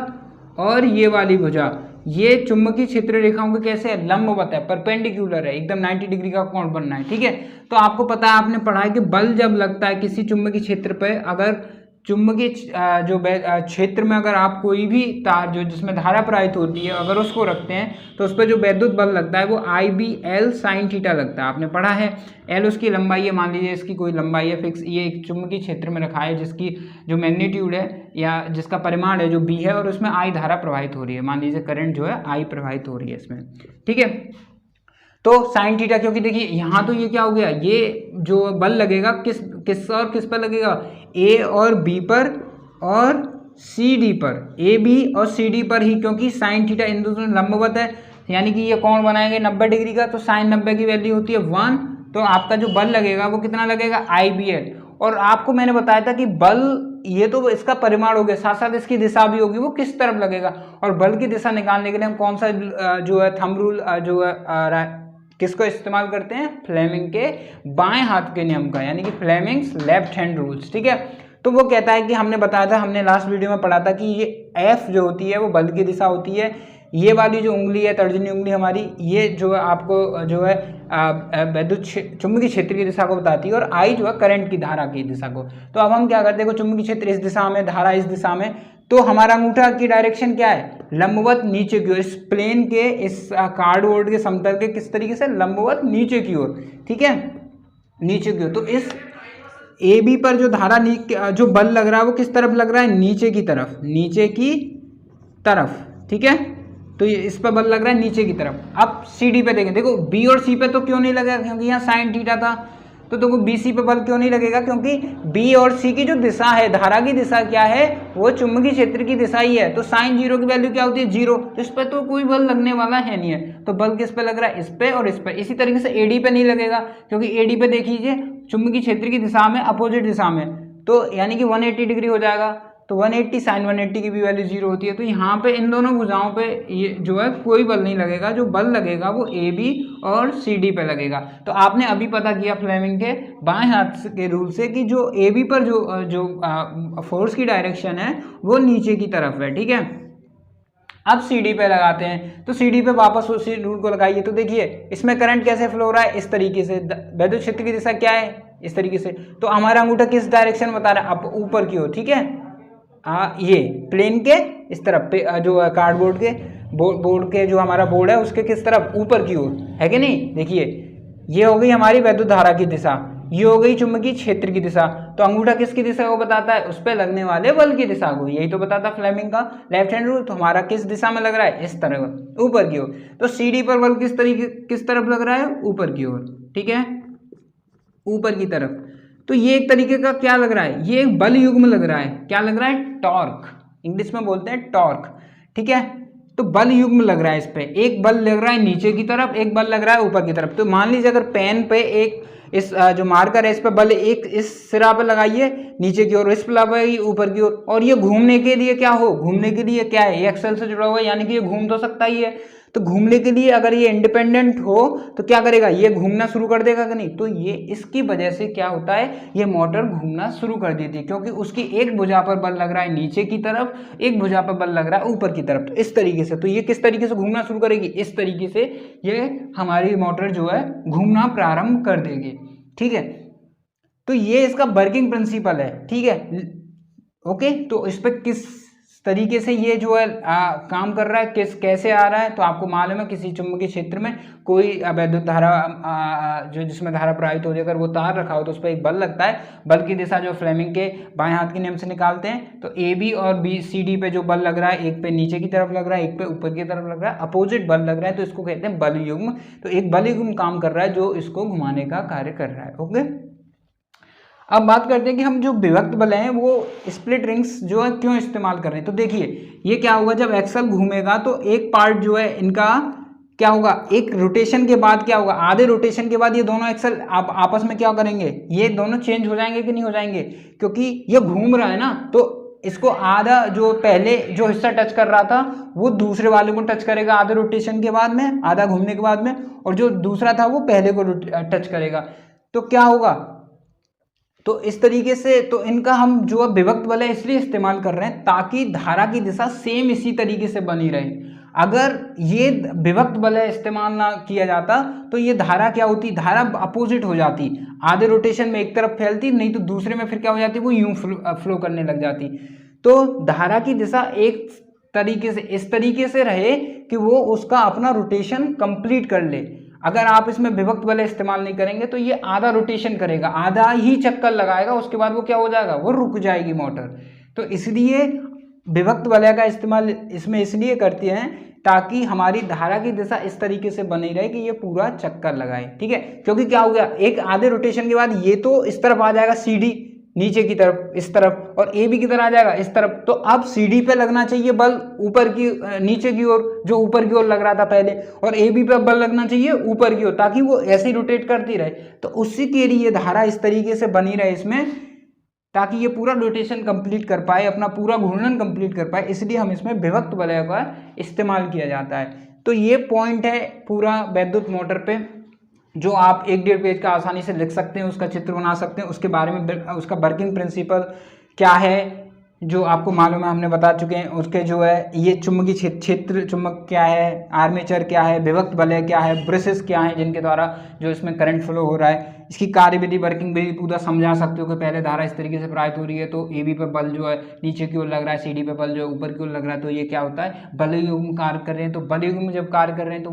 [SPEAKER 1] और ये वाली भुजा, ये चुंबकीय क्षेत्र रेखाओं के कैसे है, लंबवत है, परपेंडिकुलर है, एकदम 90 डिग्री का कोण बनना है, ठीक है। तो आपको पता है, आपने पढ़ा है कि बल जब लगता है किसी चुंबकीय क्षेत्र पे, अगर चुंबकीय जो क्षेत्र में अगर आप कोई भी तार जो जिसमें धारा प्रवाहित होती है अगर उसको रखते हैं तो उस पर जो वैद्युत बल लगता है वो IBL sin थीटा लगता है, आपने पढ़ा है। L उसकी लंबाई है, मान लीजिए इसकी कोई लंबाई है फिक्स, ये एक चुंबकीय क्षेत्र में रखा है जिसकी जो मैग्नीट्यूड है या जिसका परिमाण है जो B है, और उसमें I धारा प्रवाहित हो रही है, मान लीजिए करंट जो है I प्रवाहित हो रही है इसमें, ठीक है। तो साइन थीटा, क्योंकि देखिए यहाँ तो ये क्या हो गया, ये जो बल लगेगा किस और किस पर लगेगा, ए और बी पर और सी डी पर, ए बी और सी डी पर ही, क्योंकि साइन थीटा इन दोनों लंबवत है, यानी कि ये कोण बनाएंगे 90 डिग्री का, तो साइन 90 की वैल्यू होती है 1, तो आपका जो बल लगेगा वो कितना लगेगा IBL। और आपको मैंने बताया था कि बल ये तो इसका परिमाण हो गया, साथ साथ इसकी दिशा भी होगी, वो किस तरफ लगेगा, और बल की दिशा निकालने के लिए हम कौन सा जो है थंब रूल जो है किसको इस्तेमाल करते हैं, फ्लेमिंग के बाएं हाथ के नियम का, यानी कि फ्लेमिंग्स लेफ्ट हैंड रूल्स, ठीक है। तो वो कहता है कि हमने बताया था, हमने लास्ट वीडियो में पढ़ा था कि ये F जो होती है वो बल की दिशा होती है, ये वाली जो उंगली है तर्जनी उंगली हमारी, ये जो है आपको जो है वैद्युत चुंबकीय क्षेत्र की दिशा को बताती है, और I जो है करंट की धारा की दिशा को। तो अब हम क्या करते हैं, चुंबकीय क्षेत्र इस दिशा में, धारा इस दिशा में, तो हमारा अंगूठा की डायरेक्शन क्या है, लंबवत नीचे की ओर, इस प्लेन के, इस कार्डबोर्ड के समतल के किस तरीके से, लंबवत नीचे की ओर, ठीक है, नीचे की ओर। तो इस AB पर जो धारा जो बल लग रहा है वो किस तरफ लग रहा है, नीचे की तरफ, नीचे की तरफ, ठीक है। तो ये इस पर बल लग रहा है नीचे की तरफ। अब CD पे देखें, देखो B और C पे तो क्यों नहीं लगेगा, क्योंकि यहाँ साइन थीटा था, तो देखो BC पे बल क्यों नहीं लगेगा, क्योंकि B और C की जो दिशा है, धारा की दिशा क्या है, वो चुंबकीय क्षेत्र की दिशा ही है, तो साइन 0 की वैल्यू क्या होती है, 0, तो इस पर तो कोई बल लगने वाला है नहीं है, तो बल किस पे लग रहा है, इस पे और इस पे। इसी तरीके से AD पे नहीं लगेगा, क्योंकि AD पे देखिए चुंबकीय क्षेत्र की दिशा में, अपोजिट दिशा में, तो यानी कि 180 डिग्री हो जाएगा, तो 180 साइन 180 की भी वैल्यू 0 होती है। तो यहाँ पे इन दोनों भुजाओं पे ये जो है कोई बल नहीं लगेगा, जो बल लगेगा वो AB और CD पे लगेगा। तो आपने अभी पता किया फ्लेमिंग के बाएं हाथ के रूल से कि जो AB पर जो फोर्स की डायरेक्शन है वो नीचे की तरफ है, ठीक है। अब CD पे लगाते हैं, तो CD पे वापस उसी रूल को लगाइए, तो देखिए इसमें करंट कैसे फ्लो हो रहा है, इस तरीके से, वैद्युत क्षेत्र की दिशा क्या है, इस तरीके से। तो हमारा अंगूठा किस डायरेक्शन बता रहा है, अब ऊपर की ओर, ठीक है। ये प्लेन के इस तरफ पे जो कार्डबोर्ड के बोर्ड के जो हमारा बोर्ड है उसके किस तरफ, ऊपर की ओर, है कि नहीं। देखिए ये हो गई हमारी वैद्युत धारा की दिशा, ये हो गई चुंबकीय क्षेत्र की दिशा, तो अंगूठा किसकी दिशा को बताता है, उस पर लगने वाले बल की दिशा को, यही तो बताता फ्लेमिंग का लेफ्ट हैंड रूल। तो हमारा किस दिशा में लग रहा है, इस तरफ, ऊपर की ओर। तो CD पर बल किस तरफ लग रहा है, ऊपर की ओर, ठीक है, ऊपर की तरफ। तो ये एक तरीके का क्या लग रहा है, ये एक बल युग्म लग रहा है, क्या लग रहा है, टॉर्क, इंग्लिश में बोलते हैं टॉर्क, ठीक है। तो बल युग्म लग रहा है, इस पे एक बल लग रहा है नीचे की तरफ, एक बल लग रहा है ऊपर की तरफ। तो मान लीजिए अगर पेन पे एक इस जो मार्कर है इस पे बल एक इस सिरा पे लगाइए नीचे की ओर, इस पे लगाइए ऊपर की ओर, और ये घूमने के लिए क्या हो, घूमने के लिए क्या है, ये एक्सल से जुड़ा हुआ है, यानी कि ये घूम तो सकता ही है। तो घूमने के लिए अगर ये इंडिपेंडेंट हो तो क्या करेगा, ये घूमना शुरू कर देगा कि नहीं। तो ये इसकी वजह से क्या होता है, ये मोटर घूमना शुरू कर देती है, क्योंकि उसकी एक भुजा पर बल लग रहा है नीचे की तरफ, एक भुजा पर बल लग रहा है ऊपर की तरफ। तो इस तरीके से, तो ये किस तरीके से घूमना शुरू करेगी, इस तरीके से ये हमारी मोटर जो है घूमना प्रारंभ कर देगी, ठीक है। तो ये इसका वर्किंग प्रिंसिपल है, ठीक है, ओके। तो इस पर किस तरीके से ये जो है काम कर रहा है, कैसे आ रहा है, तो आपको मालूम है किसी चुंबकीय क्षेत्र में कोई वैद्युत धारा जो जिसमें धारा प्रवाहित हो जाकर वो तार रखा हो तो उस पर एक बल लगता है। बल की दिशा जो फ्लेमिंग के बाएं हाथ के नियम से निकालते हैं, तो ए बी और बी सी डी पे जो बल लग रहा है, एक पे नीचे की तरफ लग रहा है, एक पे ऊपर की तरफ लग रहा है, अपोजिट बल लग रहा है, तो इसको कहते हैं बल युग्म। तो एक बल युग्म काम कर रहा है जो इसको घुमाने का कार्य कर रहा है। ओके, अब बात करते हैं कि हम जो विभक्त बल हैं वो स्प्लिट रिंग्स जो है क्यों इस्तेमाल कर रहे हैं। तो देखिए ये क्या होगा, जब एक्सल घूमेगा तो एक पार्ट जो है इनका क्या होगा, एक रोटेशन के बाद क्या होगा, आधे रोटेशन के बाद ये दोनों एक्सल आपस में क्या करेंगे, ये दोनों चेंज हो जाएंगे कि नहीं हो जाएंगे, क्योंकि ये घूम रहा है ना, तो इसको आधा जो पहले जो हिस्सा टच कर रहा था वो दूसरे वाले को टच करेगा आधे रोटेशन के बाद में, आधा घूमने के बाद में, और जो दूसरा था वो पहले को टच करेगा। तो क्या होगा, तो इस तरीके से तो इनका हम जो विभक्त बल है इसलिए इस्तेमाल कर रहे हैं ताकि धारा की दिशा सेम इसी तरीके से बनी रहे। अगर ये विभक्त बल इस्तेमाल ना किया जाता तो ये धारा क्या होती, धारा अपोजिट हो जाती, आधे रोटेशन में एक तरफ फैलती, नहीं तो दूसरे में फिर क्या हो जाती, वो यूं फ्लो करने लग जाती। तो धारा की दिशा एक तरीके से इस तरीके से रहे कि वो उसका अपना रोटेशन कंप्लीट कर ले। अगर आप इसमें विभक्त बल इस्तेमाल नहीं करेंगे तो ये आधा रोटेशन करेगा, आधा ही चक्कर लगाएगा, उसके बाद वो क्या हो जाएगा, वो रुक जाएगी मोटर। तो इसलिए विभक्त बल का इस्तेमाल इसमें इसलिए करते हैं ताकि हमारी धारा की दिशा इस तरीके से बनी रहे कि ये पूरा चक्कर लगाए। ठीक है, क्योंकि क्या हो गया, एक आधे रोटेशन के बाद ये तो इस तरफ आ जाएगा सीडी नीचे की तरफ इस तरफ, और ए बी की तरफ आ जाएगा इस तरफ, तो अब सी डी पे लगना चाहिए बल ऊपर की नीचे की ओर, जो ऊपर की ओर लग रहा था पहले, और ए बी पे बल लगना चाहिए ऊपर की ओर ताकि वो ऐसे ही रोटेट करती रहे। तो उसी के लिए धारा इस तरीके से बनी रहे इसमें ताकि ये पूरा रोटेशन कंप्लीट कर पाए, अपना पूरा घूर्णन कंप्लीट कर पाए, इसलिए हम इसमें विभक्त बल का इस्तेमाल किया जाता है। तो ये पॉइंट है पूरा वैद्युत मोटर पे जो आप 1-1.5 पेज का आसानी से लिख सकते हैं, उसका चित्र बना सकते हैं, उसके बारे में उसका वर्किंग प्रिंसिपल क्या है जो आपको मालूम है, हमने बता चुके हैं। उसके जो है ये चुंबकीय क्षेत्र चुंबक क्या है, आर्मेचर क्या है, विभक्त बल क्या है, ब्रशेस क्या है जिनके द्वारा जो इसमें करंट फ्लो हो रहा है, इसकी कार्यविधि वर्किंग विधि पूरा समझा सकते हो कि पहले धारा इस तरीके से प्रवाहित हो रही है तो ए बी पे बल जो है नीचे की ओर लग रहा है, सी डी पे बल जो है ऊपर की ओर लग रहा है, तो ये क्या होता है, बल युग्म कार्य कर रहे हैं। तो बल युग्म जब कार्य कर रहे हैं तो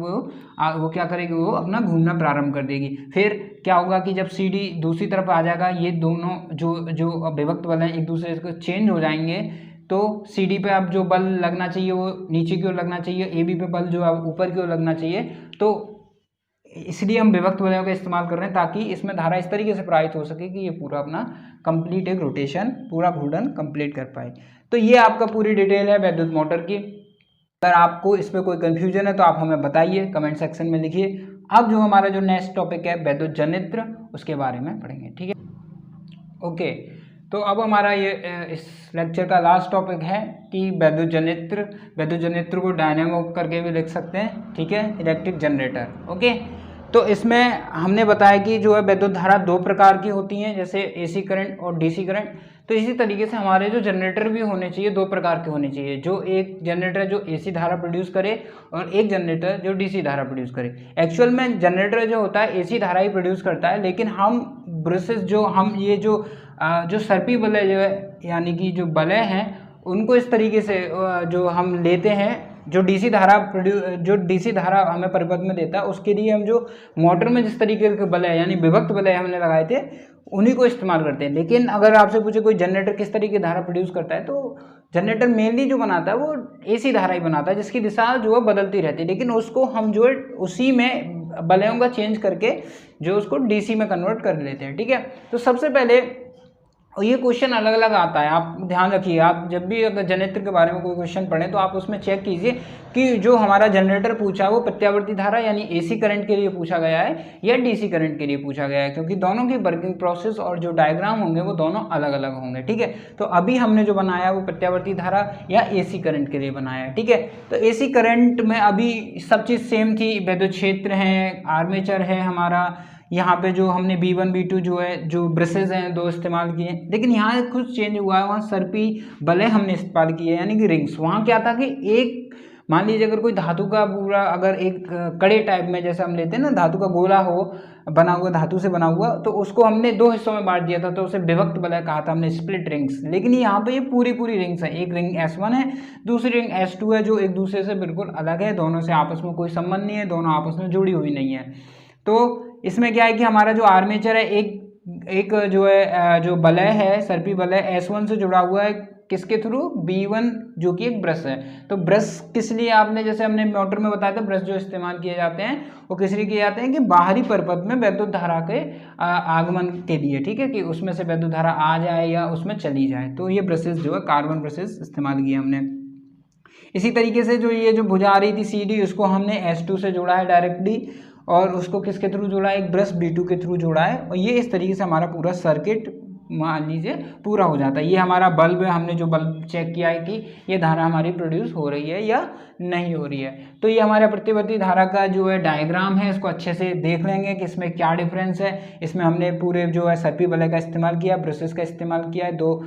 [SPEAKER 1] वो क्या करेगी, वो अपना घूमना प्रारंभ कर देगी। फिर क्या होगा कि जब सी डी दूसरी तरफ आ जाएगा, ये दोनों जो विभक्त बल हैं एक दूसरे से चेंज हो जाएंगे, तो सी डी पे अब जो बल लगना चाहिए वो नीचे की ओर लगना चाहिए, ए बी पे बल जो है ऊपर की ओर लगना चाहिए। तो इसलिए हम विभक्त बलों का इस्तेमाल कर रहे हैं ताकि इसमें धारा इस तरीके से प्रवाहित हो सके कि ये पूरा अपना कंप्लीट एक रोटेशन पूरा घूर्णन कंप्लीट कर पाए। तो ये आपका पूरी डिटेल है वैद्युत मोटर की। अगर आपको इस पर कोई कंफ्यूजन है तो आप हमें बताइए, कमेंट सेक्शन में लिखिए। अब जो हमारा जो नेक्स्ट टॉपिक है वैद्युत जनित्र, उसके बारे में पढ़ेंगे। ठीक है, ओके। तो अब हमारा ये इस लेक्चर का लास्ट टॉपिक है कि वैद्युत जनित्र को डायनेमो करके भी लिख सकते हैं। ठीक है, इलेक्ट्रिक जनरेटर। ओके, तो इसमें हमने बताया कि जो है वैद्युत धारा 2 प्रकार की होती हैं, जैसे एसी करंट और डीसी करंट। तो इसी तरीके से हमारे जो जनरेटर भी होने चाहिए 2 प्रकार के होने चाहिए, जो एक जनरेटर जो एसी धारा प्रोड्यूस करे और एक जनरेटर जो डीसी धारा प्रोड्यूस करे। एक्चुअल में जनरेटर जो होता है एसी धारा ही प्रोड्यूस करता है, लेकिन हम ब्रशेस जो हम ये जो सर्पी बलय जो है यानी कि जो बलय हैं उनको इस तरीके से जो हम लेते हैं, जो डीसी धारा हमें परिपथ में देता है, उसके लिए हम जो मोटर में जिस तरीके के बलय यानी विभक्त बलय हमने लगाए थे उन्हीं को इस्तेमाल करते हैं। लेकिन अगर आपसे पूछे कोई जनरेटर किस तरीके की धारा प्रोड्यूस करता है, तो जनरेटर मेनली जो बनाता है वो एसी धारा ही बनाता है जिसकी दिशा जो है बदलती रहती है, लेकिन उसको हम जो है उसी में बलयों का चेंज करके जो उसको डीसी में कन्वर्ट कर लेते हैं। ठीक है, तो सबसे पहले और ये क्वेश्चन अलग अलग आता है, आप ध्यान रखिए। आप जब भी अगर जनरेटर के बारे में कोई क्वेश्चन पढ़ें तो आप उसमें चेक कीजिए कि जो हमारा जनरेटर पूछा है वो प्रत्यावर्ती धारा यानी एसी करंट के लिए पूछा गया है या डीसी करंट के लिए पूछा गया है, क्योंकि दोनों की वर्किंग प्रोसेस और जो डायग्राम होंगे वो दोनों अलग अलग होंगे। ठीक है, तो अभी हमने जो बनाया वो प्रत्यावर्ती धारा या एसी करंट के लिए बनाया है। ठीक है, तो एसी करंट में अभी सब चीज़ सेम थी, वैद्युत क्षेत्र है, आर्मेचर है हमारा, यहाँ पे जो हमने B1 B2 जो है जो ब्रशेज हैं 2 इस्तेमाल किए, लेकिन यहाँ कुछ चेंज हुआ है, वहाँ सर्पी बलय हमने इस्तेमाल किए यानी कि रिंग्स। वहाँ क्या था कि एक मान लीजिए अगर कोई धातु का पूरा अगर एक कड़े टाइप में जैसे हम लेते हैं ना, धातु का गोला हो बना हुआ, धातु से बना हुआ, तो उसको हमने 2 हिस्सों में बांट दिया था, तो उसे विभक्त वलय कहा था हमने, स्प्लिट रिंग्स। लेकिन यहाँ पे ये पूरी पूरी रिंग्स है, एक रिंग S1 है, दूसरी रिंग S2 है, जो एक दूसरे से बिल्कुल अलग है, दोनों से आपस में कोई संबंध नहीं है, दोनों आपस में जुड़ी हुई नहीं है। तो इसमें क्या है कि हमारा जो आर्मेचर है एक जो है जो वलय है, सर्पी वलय S1 से जुड़ा हुआ है, किसके थ्रू, B1, जो कि एक ब्रश है। तो ब्रश किस लिए, आपने जैसे हमने मोटर में बताया था, ब्रश जो इस्तेमाल किए जाते हैं वो किस लिए किए जाते हैं कि बाहरी परिपथ में वैद्युत धारा के आगमन के लिए, ठीक है, कि उसमें से वैद्युत धारा आ जाए या उसमें चली जाए। तो ये ब्रशेस जो है कार्बन ब्रशेस इस्तेमाल किए हमने। इसी तरीके से जो ये जो भुजा आ रही थी CD, उसको हमने S2 से जोड़ा है डायरेक्टली, और उसको किसके थ्रू जोड़ा है, एक ब्रश B2 के थ्रू जोड़ा है, और ये इस तरीके से हमारा पूरा सर्किट मान लीजिए पूरा हो जाता है। ये हमारा बल्ब है, हमने जो बल्ब चेक किया है कि ये धारा हमारी प्रोड्यूस हो रही है या नहीं हो रही है। तो ये हमारे प्रतिवर्ती धारा का जो है डायग्राम है, इसको अच्छे से देख लेंगे कि इसमें क्या डिफरेंस है। इसमें हमने पूरे जो है सर्पी वलय का इस्तेमाल किया, ब्रशेस का इस्तेमाल किया है, दो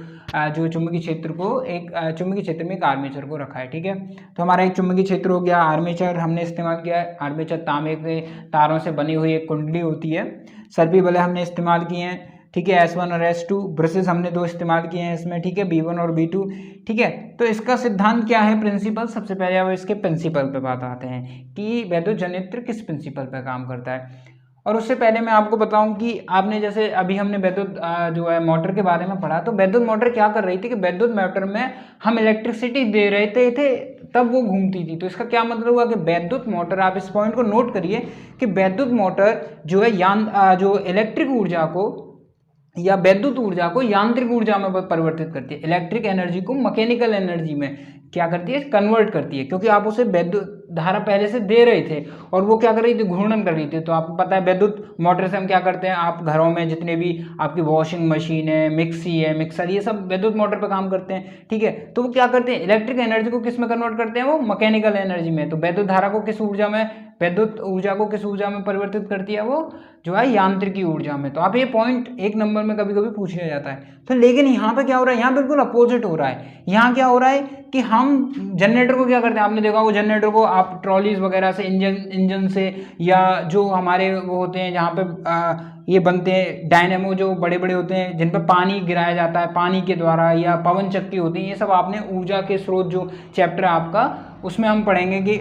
[SPEAKER 1] जो चुंबकीय क्षेत्र को, एक चुंबकीय क्षेत्र में एक आर्मेचर को रखा है, ठीक है। तो हमारा एक चुंबकीय क्षेत्र हो गया, आर्मेचर हमने इस्तेमाल किया है। आर्मेचर तांबे के तारों से बनी हुई एक कुंडली होती है। सर्पी वलय हमने इस्तेमाल किए हैं, ठीक है, S1 और S2। ब्रशेस हमने 2 इस्तेमाल किए हैं इसमें, ठीक है, B1 और B2, ठीक है। तो इसका सिद्धांत क्या है, प्रिंसिपल, सबसे पहले अब इसके प्रिंसिपल पे बात आते हैं कि वैद्युत जनित्र किस प्रिंसिपल पे काम करता है। और उससे पहले मैं आपको बताऊं कि आपने जैसे अभी हमने वैद्युत जो है मोटर के बारे में पढ़ा, तो वैद्युत मोटर क्या कर रही थी कि वैद्युत मोटर में हम इलेक्ट्रिसिटी दे रहे थे तब वो घूमती थी। तो इसका क्या मतलब हुआ कि वैद्युत मोटर, आप इस पॉइंट को नोट करिए कि वैद्युत मोटर जो है जो इलेक्ट्रिक ऊर्जा को या वैद्युत ऊर्जा को यांत्रिक ऊर्जा में परिवर्तित करती है, इलेक्ट्रिक एनर्जी को मैकेनिकल एनर्जी में क्या करती है, कन्वर्ट करती है। क्योंकि आप उसे वैद्युत धारा पहले से दे रहे थे और वो क्या कर रही थी, घूर्णन कर रही थी। तो आपको पता है वैद्युत मोटर से हम क्या करते हैं, आप घरों में जितने भी आपकी वॉशिंग मशीन है, मिक्सी है, मिक्सर, ये सब वैद्युत मोटर पर काम करते हैं, ठीक है। तो वो क्या करते हैं, इलेक्ट्रिक एनर्जी को किस में कन्वर्ट करते हैं, वो मैकेनिकल एनर्जी में। तो वैद्युत धारा को किस ऊर्जा में, वैद्युत ऊर्जा को किस ऊर्जा में परिवर्तित करती है, वो जो है यांत्रिकी ऊर्जा में। तो आप ये पॉइंट 1 नंबर में कभी कभी पूछ लिया जाता है। तो लेकिन यहाँ पे क्या हो रहा है, यहाँ बिल्कुल अपोजिट हो रहा है। यहाँ क्या हो रहा है कि हम जनरेटर को क्या करते हैं, आपने देखा वो जनरेटर को आप ट्रॉलीज वगैरह से, इंजन से, या जो हमारे वो होते हैं जहाँ पे ये बनते हैं डायनेमो, जो बड़े बड़े होते हैं जिन पे पानी गिराया जाता है पानी के द्वारा, या पवन चक्की होती है, ये सब आपने ऊर्जा के स्रोत जो चैप्टर है आपका, उसमें हम पढ़ेंगे कि,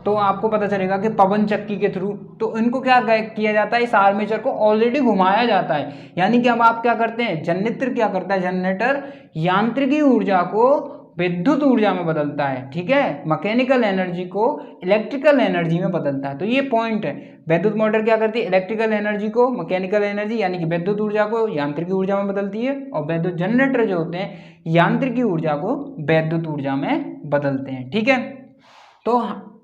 [SPEAKER 1] तो आपको पता चलेगा कि पवन चक्की के थ्रू, तो इनको क्या किया जाता है, इस आर्मेचर को ऑलरेडी घुमाया जाता है। यानी कि अब आप क्या करते हैं, जनरेटर क्या करता है, जनरेटर यांत्रिकी ऊर्जा को विद्युत ऊर्जा में बदलता है, ठीक है, मैकेनिकल एनर्जी को इलेक्ट्रिकल एनर्जी में बदलता है। तो ये पॉइंट है, वैद्युत मोटर क्या करती है, इलेक्ट्रिकल एनर्जी को मैकेनिकल एनर्जी यानी कि विद्युत ऊर्जा को यांत्रिकी ऊर्जा में बदलती है, और वैद्युत जनरेटर जो होते हैं यांत्रिकी ऊर्जा को वैद्युत ऊर्जा में बदलते हैं, ठीक है। तो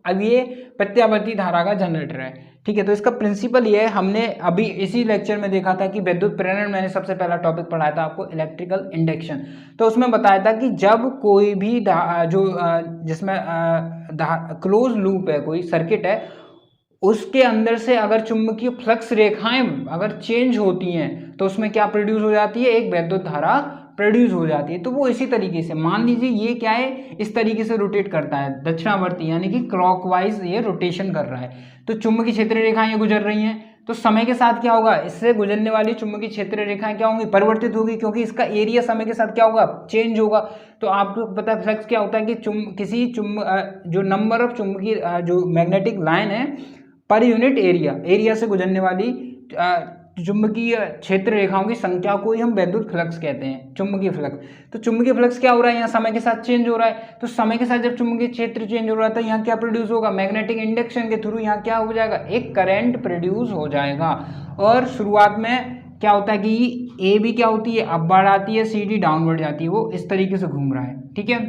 [SPEAKER 1] अब ये प्रत्यावर्ती धारा का जनरेटर है, ठीक है। तो इसका प्रिंसिपल ये है, हमने अभी इसी लेक्चर में देखा था कि विद्युत प्रेरण, मैंने सबसे पहला टॉपिक पढ़ाया था आपको इलेक्ट्रिकल इंडक्शन। तो उसमें बताया था कि जब कोई भी जो जिसमें क्लोज लूप है, कोई सर्किट है, उसके अंदर से अगर चुंबकीय फ्लक्स रेखाएं अगर चेंज होती हैं तो उसमें क्या प्रोड्यूस हो जाती है, एक वैद्युत धारा प्रोड्यूस हो जाती है। तो वो इसी तरीके से, मान लीजिए ये क्या है, इस तरीके से रोटेट करता है, दक्षिणावर्ती यानी कि क्लॉकवाइज ये रोटेशन कर रहा है। तो चुंबकीय क्षेत्र रेखाएं गुजर रही हैं, तो समय के साथ क्या होगा, इससे गुजरने वाली चुंबकीय क्षेत्र रेखाएं क्या होंगी, परिवर्तित होगी, क्योंकि इसका एरिया समय के साथ क्या होगा, चेंज होगा। तो आपको पता है फ्लक्स क्या होता है कि जो नंबर ऑफ चुंबकीय जो मैग्नेटिक लाइन है पर यूनिट एरिया से गुजरने वाली चुंबकीय क्षेत्र रेखाओं की संख्या को ही हम वैद्युत फ्लक्स कहते हैं, चुंबकीय फ्लक्स। तो चुंबकीय फ्लक्स क्या हो रहा है, यहाँ समय के साथ चेंज हो रहा है। तो समय के साथ जब चुंबकीय क्षेत्र चेंज हो रहा है तो यहाँ क्या प्रोड्यूस होगा, मैग्नेटिक इंडक्शन के थ्रू यहाँ क्या हो जाएगा, एक करंट प्रोड्यूस हो जाएगा। और शुरुआत में क्या होता है कि ए भी क्या होती है, अपवर्ड आती है, सी डी डाउनवर्ड जाती है, वो इस तरीके से घूम रहा है, ठीक है।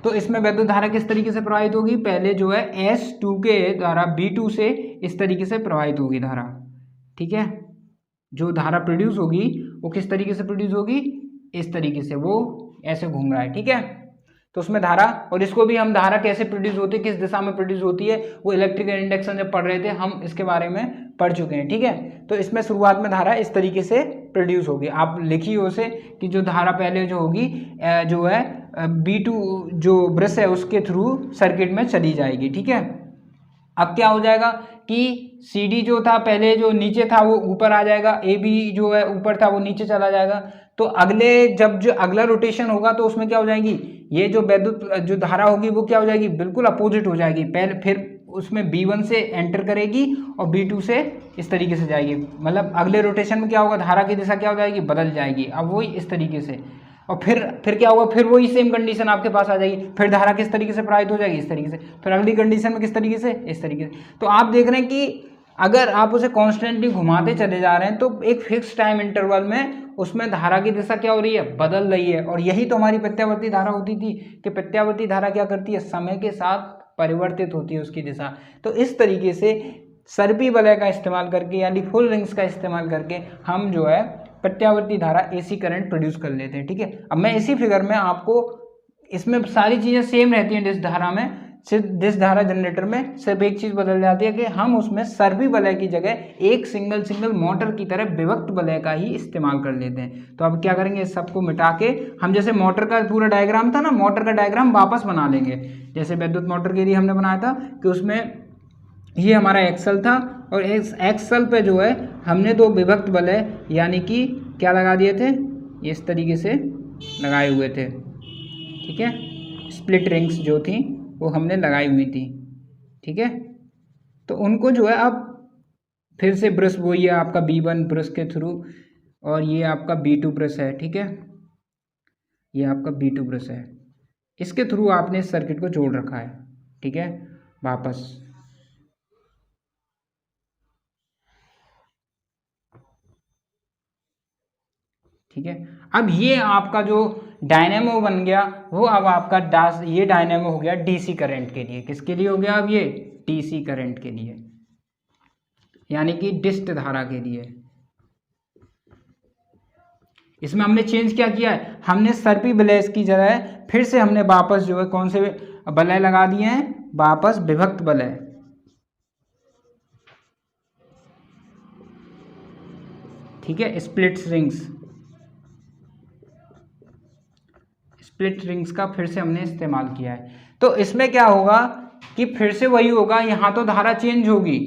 [SPEAKER 1] तो इसमें वैद्युत धारा किस तरीके से प्रवाहित होगी, पहले जो है S2 के द्वारा B2 से इस तरीके से प्रवाहित होगी धारा, ठीक है। जो धारा प्रोड्यूस होगी वो किस तरीके से प्रोड्यूस होगी, इस तरीके से, वो ऐसे घूम रहा है, ठीक है। तो उसमें धारा, और इसको भी हम धारा कैसे प्रोड्यूस होती है, किस दिशा में प्रोड्यूस होती है, वो इलेक्ट्रिकल इंडक्शन जब पढ़ रहे थे हम इसके बारे में पढ़ चुके हैं, ठीक है। तो इसमें शुरुआत में धारा इस तरीके से प्रोड्यूस होगी, आप लिखिए उसे कि जो धारा पहले जो होगी जो है B2 जो ब्रश है उसके थ्रू सर्किट में चली जाएगी। ठीक है, अब क्या हो जाएगा कि CD जो था पहले जो नीचे था वो ऊपर आ जाएगा, AB जो है ऊपर था वो नीचे चला जाएगा। तो अगले जब जो अगला रोटेशन होगा तो उसमें क्या हो जाएगी, ये जो वैद्युत जो धारा होगी वो क्या हो जाएगी, बिल्कुल अपोजिट हो जाएगी। पहले फिर उसमें B1 से एंटर करेगी और B2 से इस तरीके से जाएगी, मतलब अगले रोटेशन में क्या होगा, धारा की दिशा क्या हो जाएगी, बदल जाएगी। अब वही इस तरीके से, और फिर क्या होगा, फिर वही सेम कंडीशन आपके पास आ जाएगी, फिर धारा किस तरीके से प्रवाहित हो जाएगी, इस तरीके से, फिर अगली कंडीशन में किस तरीके से, इस तरीके से। तो आप देख रहे हैं कि अगर आप उसे कॉन्स्टेंटली घुमाते चले जा रहे हैं तो एक फिक्स टाइम इंटरवल में उसमें धारा की दिशा क्या हो रही है, बदल रही है। और यही तो हमारी प्रत्यावर्ती धारा होती थी कि प्रत्यावर्ती धारा क्या करती है, समय के साथ परिवर्तित होती है उसकी दिशा। तो इस तरीके से सर्पी वलय का इस्तेमाल करके यानी फुल रिंग्स का इस्तेमाल करके हम जो है प्रत्यावर्ती धारा AC करंट प्रोड्यूस कर लेते हैं। ठीक है, अब मैं इसी फिगर में आपको, इसमें सारी चीज़ें सेम रहती हैं डिस्क धारा में, सिर्फ डिस्क धारा जनरेटर में सिर्फ एक चीज़ बदल जाती है कि हम उसमें सर्पी वलय की जगह एक सिंगल मोटर की तरह विभक्त वलय का ही इस्तेमाल कर लेते हैं। तो अब क्या करेंगे, इस सबको मिटा के हम जैसे मोटर का पूरा डायग्राम था ना, मोटर का डायग्राम वापस बना लेंगे। जैसे विद्युत मोटर के लिए हमने बनाया था कि उसमें ये हमारा एक्सल था और इस एक्सल पे जो है हमने दो विभक्त वलय यानी कि क्या लगा दिए थे, इस तरीके से लगाए हुए थे। ठीक है, स्प्लिट रिंग्स जो थी वो हमने लगाई हुई थी। ठीक है, तो उनको जो है अब फिर से ब्रश, वो ये आपका B1 ब्रश के थ्रू और ये आपका B2 ब्रश है। ठीक है, ये आपका B2 ब्रश है, इसके थ्रू आपने इस सर्किट को जोड़ रखा है। ठीक है, वापस ठीक है, अब ये आपका जो डायनेमो बन गया वो अब आपका ये डायनेमो हो गया DC करंट के लिए। किसके लिए हो गया, अब ये DC करंट के लिए यानी कि डिस्क धारा के लिए। इसमें हमने चेंज क्या किया है, हमने सर्पी वलय की जगह फिर से हमने वापस जो है कौन से वलय लगा दिए हैं, वापस विभक्त वलय। ठीक है, स्प्लिट रिंग्स का फिर से हमने इस्तेमाल किया है। तो इसमें क्या होगा कि फिर से वही होगा, यहाँ तो धारा चेंज होगी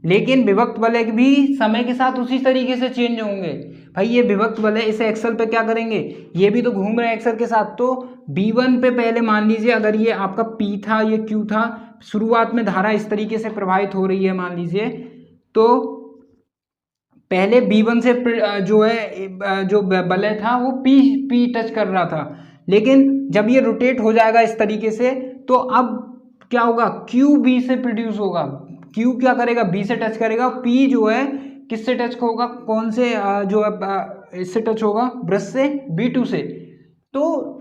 [SPEAKER 1] लेकिन विभक्त वलय भी समय के साथ उसी तरीके से चेंज होंगे। भाई ये विभक्त वलय इसे एक्सल पे क्या करेंगे, ये भी तो घूम रहे हैं एक्सल के साथ। तो B1 पे पहले मान लीजिए अगर ये आपका P था, ये Q था, शुरुआत में धारा इस तरीके से प्रवाहित हो रही है मान लीजिए, तो पहले B1 से जो है जो वलय था वो P टच कर रहा था, लेकिन जब ये रोटेट हो जाएगा इस तरीके से तो अब क्या होगा, Q B से प्रोड्यूस होगा। Q क्या करेगा, B से टच करेगा, P जो है किससे टच होगा, कौन से जो है इससे टच होगा, ब्रश से, B2 से। तो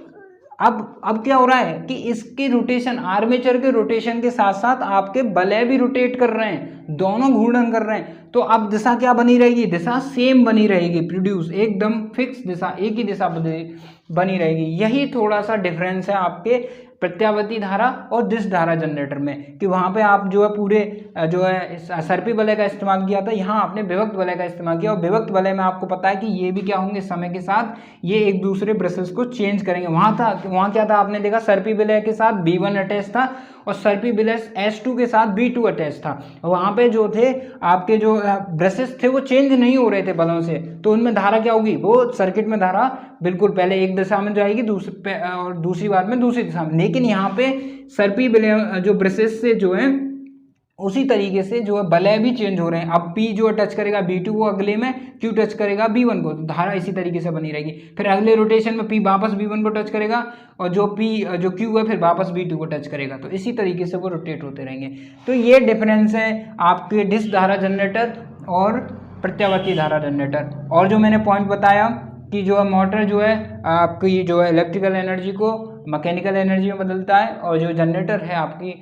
[SPEAKER 1] अब क्या हो रहा है कि इसके रोटेशन, आर्मेचर के रोटेशन के साथ साथ आपके वलय भी रोटेट कर रहे हैं, दोनों घूर्णन कर रहे हैं। तो अब दिशा क्या बनी रहेगी, दिशा सेम बनी रहेगी, प्रोड्यूस एकदम फिक्स दिशा, एक ही दिशा बनी रहेगी। यही थोड़ा सा डिफरेंस है आपके प्रत्यावर्ती धारा और डिस्क धारा जनरेटर में, कि वहाँ पे आप जो है पूरे जो है सर्पी वलय का इस्तेमाल किया था, यहाँ आपने विभक्त वलय का इस्तेमाल किया। और विभक्त वलय में आपको पता है कि ये भी क्या होंगे, समय के साथ ये एक दूसरे ब्रशेस को चेंज करेंगे। वहाँ क्या था, आपने देखा सर्पी वलय के साथ B1 अटैच था और सर्पी वलय S2 के साथ B2 अटैच था। वहाँ पे जो थे आपके जो ब्रशेस थे वो चेंज नहीं हो रहे थे बलों से, तो उनमें धारा क्या होगी, वो सर्किट में धारा बिल्कुल पहले एक दिशा में जाएगी और दूसरी बार में दूसरी दिशा में। लेकिन यहाँ पे सर्पी वलय जो ब्रशेस से जो है उसी तरीके से जो है वलय भी चेंज हो रहे हैं। अब P जो टच करेगा B2 को, अगले में Q टच करेगा B1 को, तो धारा इसी तरीके से बनी रहेगी। फिर अगले रोटेशन में P वापस B1 को टच करेगा और जो Q है फिर वापस B2 को टच करेगा, तो इसी तरीके से वो रोटेट होते रहेंगे। तो ये डिफरेंस है आपके डिस्क धारा जनरेटर और प्रत्यावर्ती धारा जनरेटर। और जो मैंने पॉइंट बताया कि जो मोटर जो है आपकी जो है इलेक्ट्रिकल एनर्जी को मैकेनिकल एनर्जी में बदलता है और जो जनरेटर है आपकी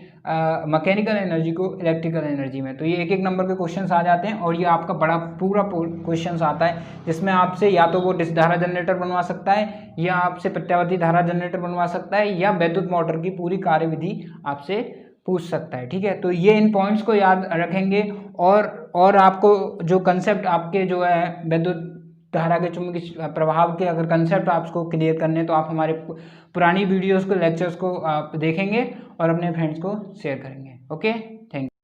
[SPEAKER 1] मैकेनिकल एनर्जी को इलेक्ट्रिकल एनर्जी में। तो ये एक एक नंबर के क्वेश्चंस आ जाते हैं और ये आपका बड़ा पूरा क्वेश्चंस आता है जिसमें आपसे या तो वो डिस्क धारा जनरेटर बनवा सकता है या आपसे प्रत्यावर्ती धारा जनरेटर बनवा सकता है या विद्युत मोटर की पूरी कार्यविधि आपसे पूछ सकता है। ठीक है, तो ये इन पॉइंट्स को याद रखेंगे और आपको जो कंसेप्ट आपके जो है विद्युत धारा के चुंबकीय प्रभाव के अगर कंसेप्ट आपको क्लियर करने तो आप हमारे पुरानी वीडियोस को, लेक्चर्स को आप देखेंगे और अपने फ्रेंड्स को शेयर करेंगे। Okay, thank you.